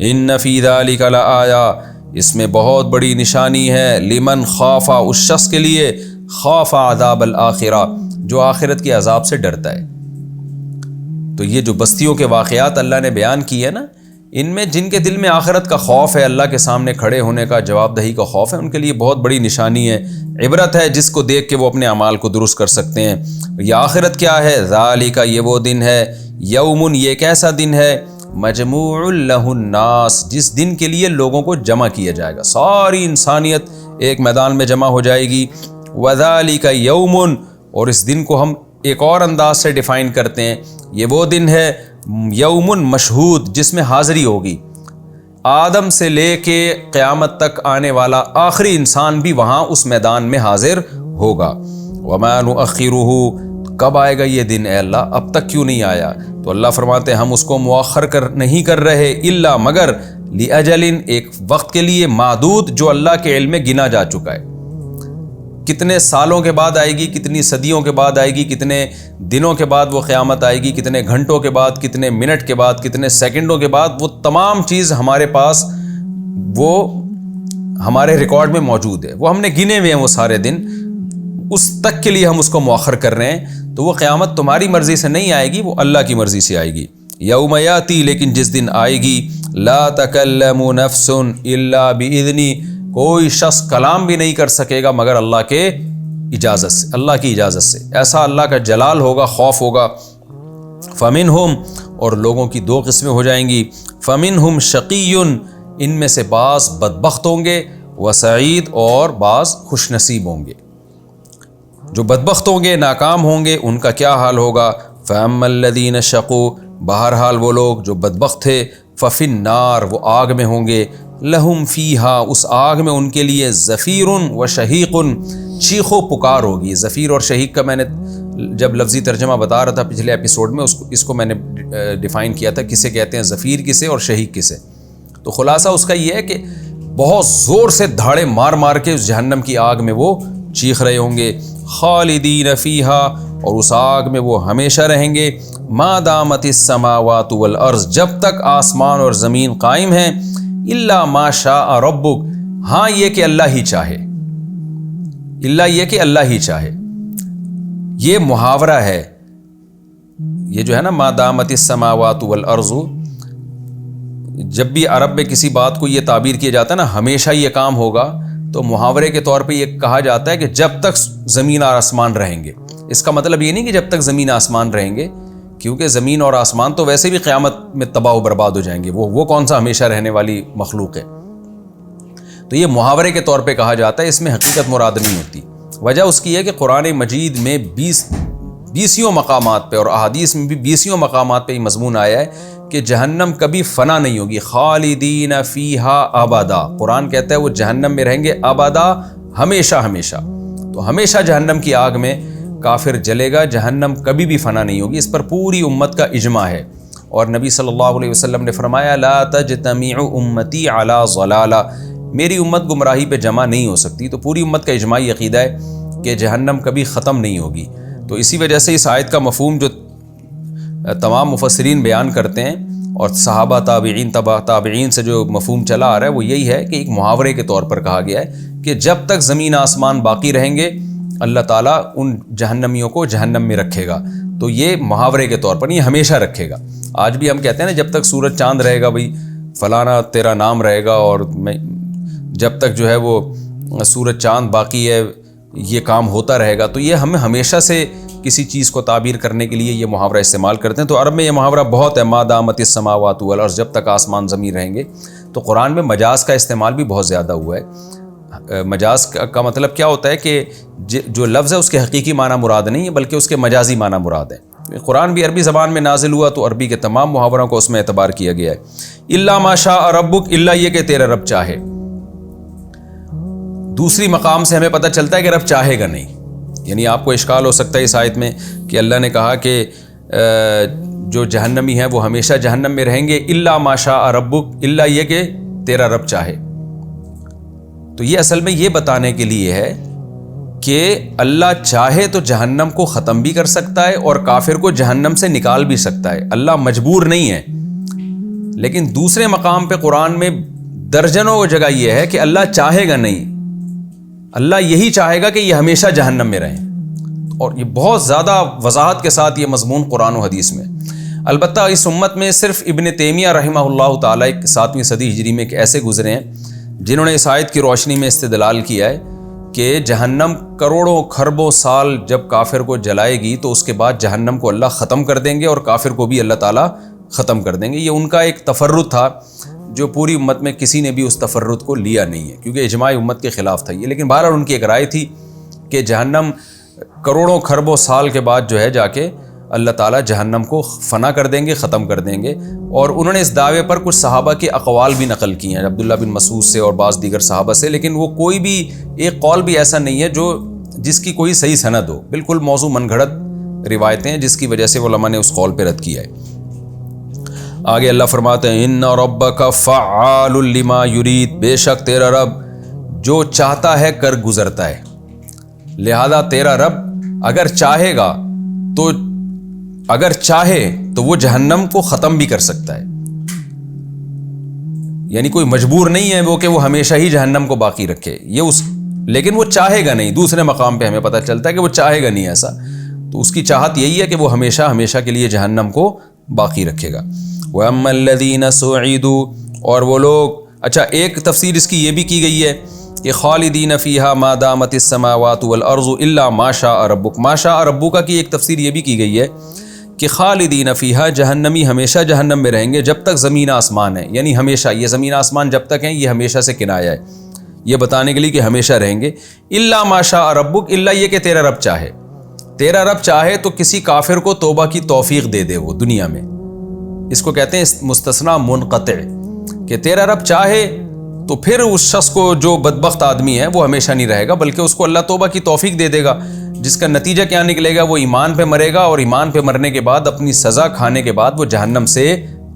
ان فی ذلک لآیا، اس میں بہت بڑی نشانی ہے، لمن خاف، اس شخص کے لیے، خاف عذاب الآخرہ، جو آخرت کے عذاب سے ڈرتا ہے۔ تو یہ جو بستیوں کے واقعات اللہ نے بیان کیے نا، ان میں جن کے دل میں آخرت کا خوف ہے، اللہ کے سامنے کھڑے ہونے کا، جواب دہی کا خوف ہے، ان کے لیے بہت بڑی نشانی ہے، عبرت ہے، جس کو دیکھ کے وہ اپنے اعمال کو درست کر سکتے ہیں۔ یہ آخرت کیا ہے؟ ذالک، یہ وہ دن ہے، یوم، یہ ایک ایسا دن ہے، مجموع لہ الناس، جس دن کے لیے لوگوں کو جمع کیا جائے گا، ساری انسانیت ایک میدان میں جمع ہو جائے گی۔ وذالک یوم، اور اس دن کو ہم ایک اور انداز سے ڈیفائن کرتے ہیں، یہ وہ دن ہے یوم مشہود، جس میں حاضری ہوگی، آدم سے لے کے قیامت تک آنے والا آخری انسان بھی وہاں اس میدان میں حاضر ہوگا۔ وما نؤخرہ، کب آئے گا یہ دن اے اللہ، اب تک کیوں نہیں آیا؟ تو اللہ فرماتے ہیں ہم اس کو مؤخر نہیں کر رہے، الا، مگر، لاجل، ایک وقت کے لیے، معدود، جو اللہ کے علم میں گنا جا چکا ہے۔ کتنے سالوں کے بعد آئے گی، کتنی صدیوں کے بعد آئے گی، کتنے دنوں کے بعد وہ قیامت آئے گی، کتنے گھنٹوں کے بعد، کتنے منٹ کے بعد، کتنے سیکنڈوں کے بعد، وہ تمام چیز ہمارے پاس، وہ ہمارے ریکارڈ میں موجود ہے، وہ ہم نے گنے ہوئے ہیں وہ سارے دن، اس تک کے لیے ہم اس کو مؤخر کر رہے ہیں۔ تو وہ قیامت تمہاری مرضی سے نہیں آئے گی، وہ اللہ کی مرضی سے آئے گی۔ یوم یاتی، لیکن جس دن آئے گی، لا تکلم نفس الا باذنی، کوئی شخص کلام بھی نہیں کر سکے گا مگر اللہ کے اجازت سے، اللہ کی اجازت سے۔ ایسا اللہ کا جلال ہوگا، خوف ہوگا۔ فمنہم، اور لوگوں کی دو قسمیں ہو جائیں گی، فمنہم شقی، ان میں سے بعض بدبخت ہوں گے، وسعید، اور بعض خوش نصیب ہوں گے۔ جو بدبخت ہوں گے، ناکام ہوں گے، ان کا کیا حال ہوگا؟ فَأَمَّا الَّذِينَ شَقُوا، بہرحال وہ لوگ جو بدبخت تھے، فَفِي النَّارِ، وہ آگ میں ہوں گے، لہم فیہا، اس آگ میں ان کے لیے، زفیر و شہیق، چیخ و پکار ہوگی۔ زفیر اور شہیق کا میں نے جب لفظی ترجمہ بتا رہا تھا پچھلے ایپیسوڈ میں، اس کو میں نے ڈیفائن کیا تھا، کسے کہتے ہیں زفیر کسے اور شہیق کسے۔ تو خلاصہ اس کا یہ ہے کہ بہت زور سے دھاڑے مار مار کے اس جہنم کی آگ میں وہ چیخ رہے ہوں گے، خالدین فیہا، اور اس آگ میں وہ ہمیشہ رہیں گے، ما دامت السماوات والارض، جب تک آسمان اور زمین قائم ہیں، الا ما شاء ربک، ہاں یہ کہ اللہ ہی چاہے، الا یہ کہ اللہ ہی چاہے۔ یہ محاورہ ہے، یہ جو ہے نا ما دامت السماوات والارض، جب بھی عرب میں کسی بات کو یہ تعبیر کیا جاتا ہے نا ہمیشہ یہ کام ہوگا، تو محاورے کے طور پہ یہ کہا جاتا ہے کہ جب تک زمین اور آسمان رہیں گے۔ اس کا مطلب یہ نہیں کہ جب تک زمین آسمان رہیں گے، کیونکہ زمین اور آسمان تو ویسے بھی قیامت میں تباہ و برباد ہو جائیں گے، وہ کون سا ہمیشہ رہنے والی مخلوق ہے۔ تو یہ محاورے کے طور پہ کہا جاتا ہے، اس میں حقیقت مراد نہیں ہوتی۔ وجہ اس کی ہے کہ قرآن مجید میں 20 مقامات پہ اور احادیث میں بھی 20 مقامات پہ یہ مضمون آیا ہے کہ جہنم کبھی فنا نہیں ہوگی، خالدین فیہا ابدا۔ قرآن کہتا ہے وہ جہنم میں رہیں گے ابدا، ہمیشہ ہمیشہ۔ تو ہمیشہ جہنم کی آگ میں کافر جلے گا، جہنم کبھی بھی فنا نہیں ہوگی، اس پر پوری امت کا اجماع ہے۔ اور نبی صلی اللہ علیہ وسلم نے فرمایا لا تجتمع امتی علی ضلالہ، میری امت گمراہی پہ جمع نہیں ہو سکتی۔ تو پوری امت کا اجماعی عقیدہ ہے کہ جہنم کبھی ختم نہیں ہوگی۔ تو اسی وجہ سے اس آیت کا مفہوم جو تمام مفسرین بیان کرتے ہیں اور صحابہ تابعین سے جو مفہوم چلا آ رہا ہے وہ یہی ہے کہ ایک محاورے کے طور پر کہا گیا ہے کہ جب تک زمین آسمان باقی رہیں گے اللہ تعالیٰ ان جہنمیوں کو جہنم میں رکھے گا۔ تو یہ محاورے کے طور پر، یہ ہمیشہ رکھے گا۔ آج بھی ہم کہتے ہیں نا جب تک سورج چاند رہے گا بھائی فلانا تیرا نام رہے گا، اور جب تک جو ہے وہ سورج چاند باقی ہے یہ کام ہوتا رہے گا۔ تو یہ ہم ہمیشہ سے کسی چیز کو تعبیر کرنے کے لیے یہ محاورہ استعمال کرتے ہیں۔ تو عرب میں یہ محاورہ بہت ہے، ما دامت السماوات والارض، جب تک آسمان زمین رہیں گے۔ تو قرآن میں مجاز کا استعمال بھی بہت زیادہ ہوا ہے۔ مجاز کا مطلب کیا ہوتا ہے کہ جو لفظ ہے اس کے حقیقی معنی مراد نہیں ہے بلکہ اس کے مجازی معنی مراد ہے۔ قرآن بھی عربی زبان میں نازل ہوا تو عربی کے تمام محاوروں کو اس میں اعتبار کیا گیا ہے۔ الا ما شاء ربک، الا یہ کہ تیرا رب چاہے۔ دوسری مقام سے ہمیں پتہ چلتا ہے کہ رب چاہے گا نہیں، یعنی آپ کو اشکال ہو سکتا ہے اس آیت میں کہ اللہ نے کہا کہ جو جہنمی ہیں وہ ہمیشہ جہنم میں رہیں گے، الا ما شاء ربک، الا یہ کہ تیرا رب چاہے۔ تو یہ اصل میں یہ بتانے کے لیے ہے کہ اللہ چاہے تو جہنم کو ختم بھی کر سکتا ہے اور کافر کو جہنم سے نکال بھی سکتا ہے، اللہ مجبور نہیں ہے۔ لیکن دوسرے مقام پہ قرآن میں درجنوں جگہ یہ ہے کہ اللہ چاہے گا نہیں، اللہ یہی چاہے گا کہ یہ ہمیشہ جہنم میں رہیں، اور یہ بہت زیادہ وضاحت کے ساتھ یہ مضمون قرآن و حدیث میں۔ البتہ اس امت میں صرف ابن تیمیہ رحمہ اللہ تعالیٰ 7ویں صدی ہجری میں ایسے گزرے ہیں جنہوں نے اس آیت کی روشنی میں استدلال کیا ہے کہ جہنم کروڑوں کھربوں سال جب کافر کو جلائے گی تو اس کے بعد جہنم کو اللہ ختم کر دیں گے اور کافر کو بھی اللہ تعالیٰ ختم کر دیں گے۔ یہ ان کا ایک تفرد تھا جو پوری امت میں کسی نے بھی اس تفرد کو لیا نہیں ہے، کیونکہ اجماع امت کے خلاف تھا یہ، لیکن بہرحال ان کی ایک رائے تھی کہ جہنم کروڑوں کھربوں سال کے بعد جو ہے جا کے اللہ تعالیٰ جہنم کو فنا کر دیں گے، ختم کر دیں گے۔ اور انہوں نے اس دعوے پر کچھ صحابہ کے اقوال بھی نقل کیے ہیں، عبداللہ بن مسعود سے اور بعض دیگر صحابہ سے، لیکن وہ کوئی بھی ایک قول بھی ایسا نہیں ہے جس کی کوئی صحیح سند ہو، بالکل موضوع من گھڑت روایتیں ہیں جس کی وجہ سے علماء نے اس قول پہ رد کیا ہے۔ آگے اللہ فرماتے ہیں ان ربک فعال لما یرید، بے شک تیرا رب جو چاہتا ہے کر گزرتا ہے، لہذا تیرا رب اگر چاہے گا تو اگر چاہے تو وہ جہنم کو ختم بھی کر سکتا ہے، یعنی کوئی مجبور نہیں ہے وہ کہ وہ ہمیشہ ہی جہنم کو باقی رکھے، لیکن وہ چاہے گا نہیں۔ دوسرے مقام پہ ہمیں پتہ چلتا ہے کہ وہ چاہے گا نہیں ایسا، تو اس کی چاہت یہی ہے کہ وہ ہمیشہ ہمیشہ کے لیے جہنم کو باقی رکھے گا۔ وَأَمَّا الَّذِينَ سُعِدُوا، اور وہ لوگ، اچھا ایک تفسیر اس کی یہ بھی کی گئی ہے کہ خالدین فیہا ما دامت السماوات والارض الا ما شاء ربک، ما شاء ربک کی ایک تفسیر یہ بھی کی گئی ہے کہ خالدین فیہا، جہنمی ہمیشہ جہنم میں رہیں گے جب تک زمین آسمان ہے، یعنی ہمیشہ، یہ زمین آسمان جب تک ہیں یہ ہمیشہ سے کنایا ہے، یہ بتانے کے لیے کہ ہمیشہ رہیں گے۔ الا ما شاء ربک، الا یہ کہ تیرا رب چاہے، تیرا رب چاہے تو کسی کافر کو توبہ کی توفیق دے دے وہ دنیا میں، اس کو کہتے ہیں مستثنی منقطع، کہ تیرا رب چاہے تو پھر اس شخص کو جو بدبخت آدمی ہے وہ ہمیشہ نہیں رہے گا، بلکہ اس کو اللہ توبہ کی توفیق دے دے گا، جس کا نتیجہ کیا نکلے گا، وہ ایمان پہ مرے گا، اور ایمان پہ مرنے کے بعد اپنی سزا کھانے کے بعد وہ جہنم سے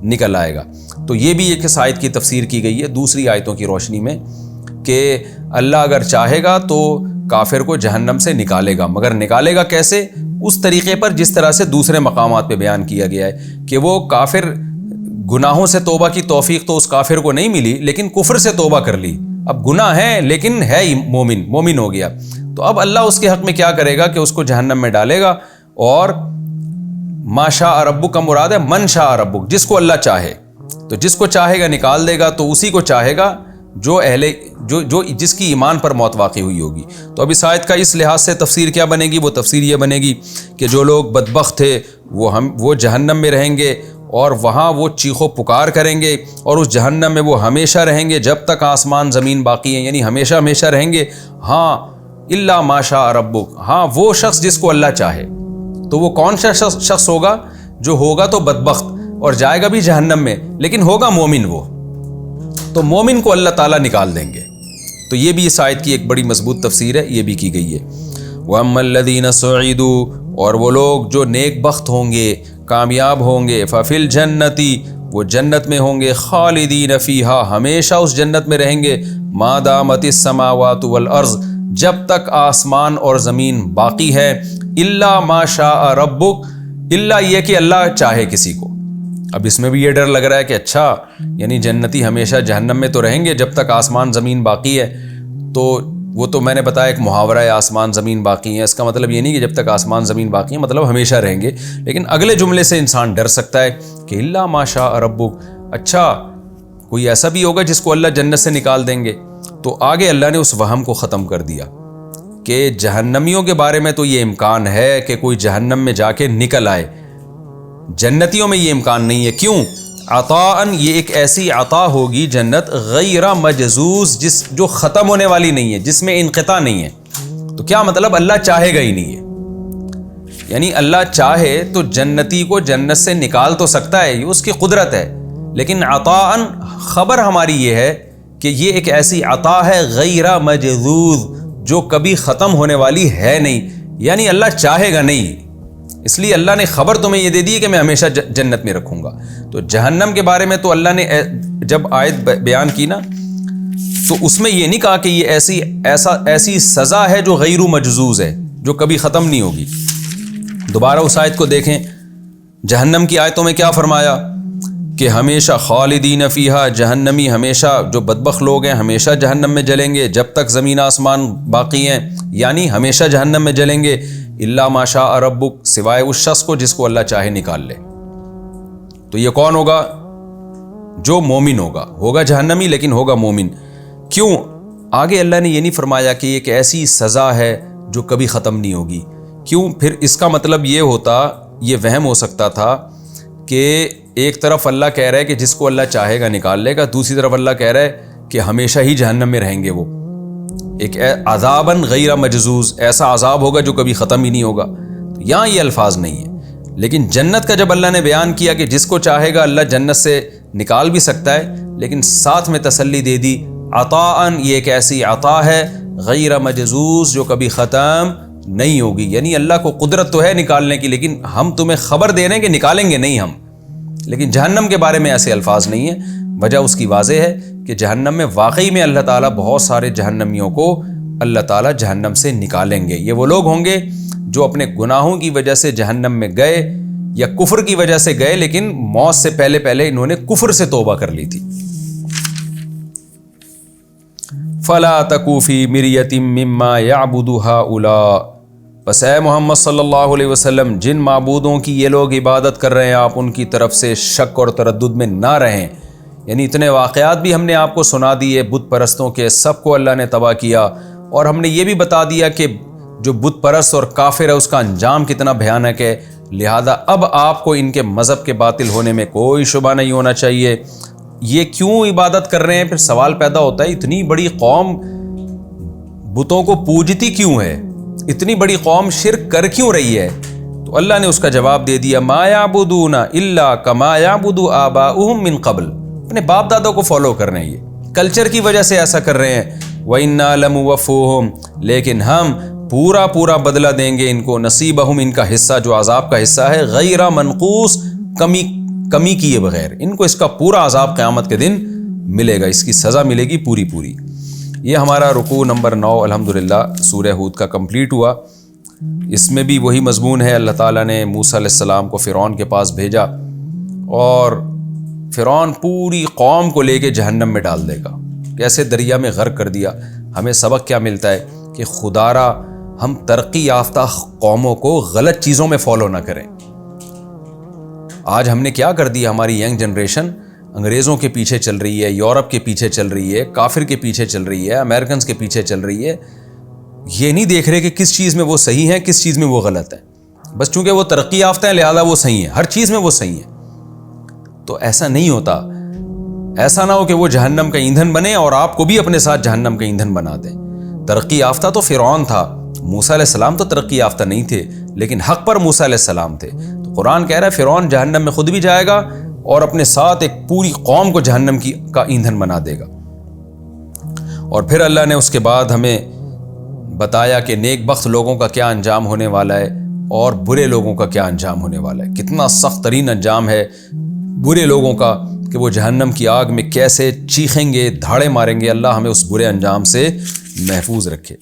نکل آئے گا۔ تو یہ بھی ایک آیت کی تفسیر کی گئی ہے دوسری آیتوں کی روشنی میں کہ اللہ اگر چاہے گا تو کافر کو جہنم سے نکالے گا، مگر نکالے گا کیسے؟ اس طریقے پر جس طرح سے دوسرے مقامات پہ بیان کیا گیا ہے کہ وہ کافر گناہوں سے توبہ کی توفیق تو اس کافر کو نہیں ملی، لیکن کفر سے توبہ کر لی، اب گناہ ہے لیکن ہے مومن ہو گیا، تو اب اللہ اس کے حق میں کیا کرے گا کہ اس کو جہنم میں ڈالے گا۔ اور ما شاء ربک کا مراد ہے من شاء ربک، جس کو اللہ چاہے، تو جس کو چاہے گا نکال دے گا، تو اسی کو چاہے گا جو جس کی ایمان پر موت واقع ہوئی ہوگی۔ تو اب اس آیت کا اس لحاظ سے تفسیر کیا بنے گی؟ وہ تفسیر یہ بنے گی کہ جو لوگ بدبخت تھے وہ جہنم میں رہیں گے، اور وہاں وہ چیخ و پکار کریں گے، اور اس جہنم میں وہ ہمیشہ رہیں گے جب تک آسمان زمین باقی ہیں، یعنی ہمیشہ ہمیشہ رہیں گے۔ ہاں الا ما شاء ربک، ہاں وہ شخص جس کو اللہ چاہے، تو وہ کون سا شخص ہوگا؟ جو ہوگا تو بدبخت اور جائے گا بھی جہنم میں، لیکن ہوگا مومن، وہ تو مومن کو اللہ تعالیٰ نکال دیں گے۔ تو یہ بھی اس آیت کی ایک بڑی مضبوط تفسیر ہے، یہ بھی کی گئی ہے۔ وَأَمَّا الَّذِينَ سُعِدُوا، اور وہ لوگ جو نیک بخت ہوں گے، کامیاب ہوں گے، فَفِي الْجَنَّةِ، وہ جنت میں ہوں گے، خالدین فیہا، ہمیشہ اس جنت میں رہیں گے، ما دامت السماوات والارض، جب تک آسمان اور زمین باقی ہے، الا ما شاء ربک، الا یہ کہ اللہ چاہے کسی کو۔ اب اس میں بھی یہ ڈر لگ رہا ہے کہ اچھا یعنی جنتی ہمیشہ جہنم میں تو رہیں گے جب تک آسمان زمین باقی ہے، تو وہ تو میں نے بتایا ایک محاورہ ہے، آسمان زمین باقی ہیں، اس کا مطلب یہ نہیں کہ جب تک آسمان زمین باقی ہیں مطلب ہمیشہ رہیں گے، لیکن اگلے جملے سے انسان ڈر سکتا ہے کہ الا ما شاء ربک، اچھا کوئی ایسا بھی ہوگا جس کو اللہ جنت سے نکال دیں گے۔ تو آگے اللہ نے اس وہم کو ختم کر دیا کہ جہنمیوں کے بارے میں تو یہ امکان ہے کہ کوئی جہنم میں جا کے نکل آئے، جنتیوں میں یہ امکان نہیں ہے۔ کیوں؟ عطاءً، یہ ایک ایسی عطا ہوگی جنت غیر مجزوز، جو ختم ہونے والی نہیں ہے، جس میں انقطاع نہیں ہے۔ تو کیا مطلب؟ اللہ چاہے گا ہی نہیں ہے، یعنی اللہ چاہے تو جنتی کو جنت سے نکال تو سکتا ہے، یہ اس کی قدرت ہے، لیکن عطاءً خبر ہماری یہ ہے کہ یہ ایک ایسی عطا ہے غیر مجزوز جو کبھی ختم ہونے والی ہے نہیں، یعنی اللہ چاہے گا نہیں، اس لیے اللہ نے خبر تمہیں یہ دے دی کہ میں ہمیشہ جنت میں رکھوں گا۔ تو جہنم کے بارے میں تو اللہ نے جب آیت بیان کی نا تو اس میں یہ نہیں کہا کہ یہ ایسی سزا ہے جو غیر مجزوز ہے، جو کبھی ختم نہیں ہوگی۔ دوبارہ اس آیت کو دیکھیں، جہنم کی آیتوں میں کیا فرمایا کہ ہمیشہ خالدین فیہا، جہنمی ہمیشہ، جو بدبخت لوگ ہیں ہمیشہ جہنم میں جلیں گے جب تک زمین آسمان باقی ہیں، یعنی ہمیشہ جہنم میں جلیں گے، الا ما شاء ربک، سوائے اس شخص کو جس کو اللہ چاہے نکال لے۔ تو یہ کون ہوگا؟ جو مومن ہوگا جہنمی لیکن ہوگا مومن۔ کیوں؟ آگے اللہ نے یہ نہیں فرمایا کہ ایک ایسی سزا ہے جو کبھی ختم نہیں ہوگی۔ کیوں؟ پھر اس کا مطلب یہ ہوتا، یہ وہم ہو سکتا تھا کہ ایک طرف اللہ کہہ رہا ہے کہ جس کو اللہ چاہے گا نکال لے گا، دوسری طرف اللہ کہہ رہا ہے کہ ہمیشہ ہی جہنم میں رہیں گے وہ، ایک عذاباً غیر مجزوز، ایسا عذاب ہوگا جو کبھی ختم ہی نہیں ہوگا۔ یہاں یہ الفاظ نہیں ہیں، لیکن جنت کا جب اللہ نے بیان کیا کہ جس کو چاہے گا اللہ جنت سے نکال بھی سکتا ہے، لیکن ساتھ میں تسلی دے دی عطاءً، یہ ایک ایسی عطا ہے غیر مجزوز جو کبھی ختم نہیں ہوگی، یعنی اللہ کو قدرت تو ہے نکالنے کی، لیکن ہم تمہیں خبر دے رہے ہیں کہ نکالیں گے نہیں ہم۔ لیکن جہنم کے بارے میں ایسے الفاظ نہیں ہیں، وجہ اس کی واضح ہے کہ جہنم میں واقعی میں اللہ تعالیٰ بہت سارے جہنمیوں کو اللہ تعالیٰ جہنم سے نکالیں گے۔ یہ وہ لوگ ہوں گے جو اپنے گناہوں کی وجہ سے جہنم میں گئے یا کفر کی وجہ سے گئے، لیکن موت سے پہلے پہلے انہوں نے کفر سے توبہ کر لی تھی۔ فلا تکو فی مریۃ مما یعبد ہؤلاء، بس اے محمد صلی اللہ علیہ وسلم جن معبودوں کی یہ لوگ عبادت کر رہے ہیں آپ ان کی طرف سے شک اور تردد میں نہ رہیں۔ یعنی اتنے واقعات بھی ہم نے آپ کو سنا دیے بت پرستوں کے، سب کو اللہ نے تباہ کیا، اور ہم نے یہ بھی بتا دیا کہ جو بت پرست اور کافر ہے اس کا انجام کتنا بھیانک ہے، لہذا اب آپ کو ان کے مذہب کے باطل ہونے میں کوئی شبہ نہیں ہونا چاہیے۔ یہ کیوں عبادت کر رہے ہیں؟ پھر سوال پیدا ہوتا ہے اتنی بڑی قوم بتوں کو پوجتی کیوں ہے، اتنی بڑی قوم شرک کر کیوں رہی ہے؟ تو اللہ نے اس کا جواب دے دیا، ما یعبدون الا کما یعبد آباؤہم من قبل، اپنے باپ دادوں کو فالو کر رہے ہیں، یہ کلچر کی وجہ سے ایسا کر رہے ہیں۔ وَإِنَّا لَمُوَفُّوهُمْ، لیکن ہم پورا بدلہ دیں گے ان کو، نصیبہم، ان کا حصہ جو عذاب کا حصہ ہے، غیر منقوص، کمی کیے بغیر، ان کو اس کا پورا عذاب قیامت کے دن ملے گا، اس کی سزا ملے گی پوری۔ یہ ہمارا رکوع نمبر 9 الحمدللہ سورہ ہود کا کمپلیٹ ہوا۔ اس میں بھی وہی مضمون ہے، اللہ تعالیٰ نے موسیٰ علیہ السلام کو فرعون کے پاس بھیجا اور فرعون پوری قوم کو لے کے جہنم میں ڈال دے گا، کیسے دریا میں غرق کر دیا۔ ہمیں سبق کیا ملتا ہے کہ خدا را ہم ترقی یافتہ قوموں کو غلط چیزوں میں فالو نہ کریں۔ آج ہم نے کیا کر دیا، ہماری ینگ جنریشن انگریزوں کے پیچھے چل رہی ہے، یورپ کے پیچھے چل رہی ہے، کافر کے پیچھے چل رہی ہے، امریکنز کے پیچھے چل رہی ہے، یہ نہیں دیکھ رہے کہ کس چیز میں وہ صحیح ہیں کس چیز میں وہ غلط ہیں، بس چونکہ وہ ترقی یافتہ ہیں لہذا وہ صحیح ہیں، ہر چیز میں وہ صحیح ہیں۔ تو ایسا نہیں ہوتا، ایسا نہ ہو کہ وہ جہنم کا ایندھن بنے اور آپ کو بھی اپنے ساتھ جہنم کا ایندھن بنا دیں۔ ترقی یافتہ تو فرعون تھا، موسیٰ علیہ السلام تو ترقی یافتہ نہیں تھے، لیکن حق پر موسیٰ علیہ السلام تھے۔ تو قرآن کہہ رہا ہے فرعون جہنم میں خود بھی جائے گا اور اپنے ساتھ ایک پوری قوم کو جہنم کا ایندھن بنا دے گا۔ اور پھر اللہ نے اس کے بعد ہمیں بتایا کہ نیک بخت لوگوں کا کیا انجام ہونے والا ہے اور برے لوگوں کا کیا انجام ہونے والا ہے۔ کتنا سخت ترین انجام ہے برے لوگوں کا کہ وہ جہنم کی آگ میں کیسے چیخیں گے، دھاڑے ماریں گے۔ اللہ ہمیں اس برے انجام سے محفوظ رکھے۔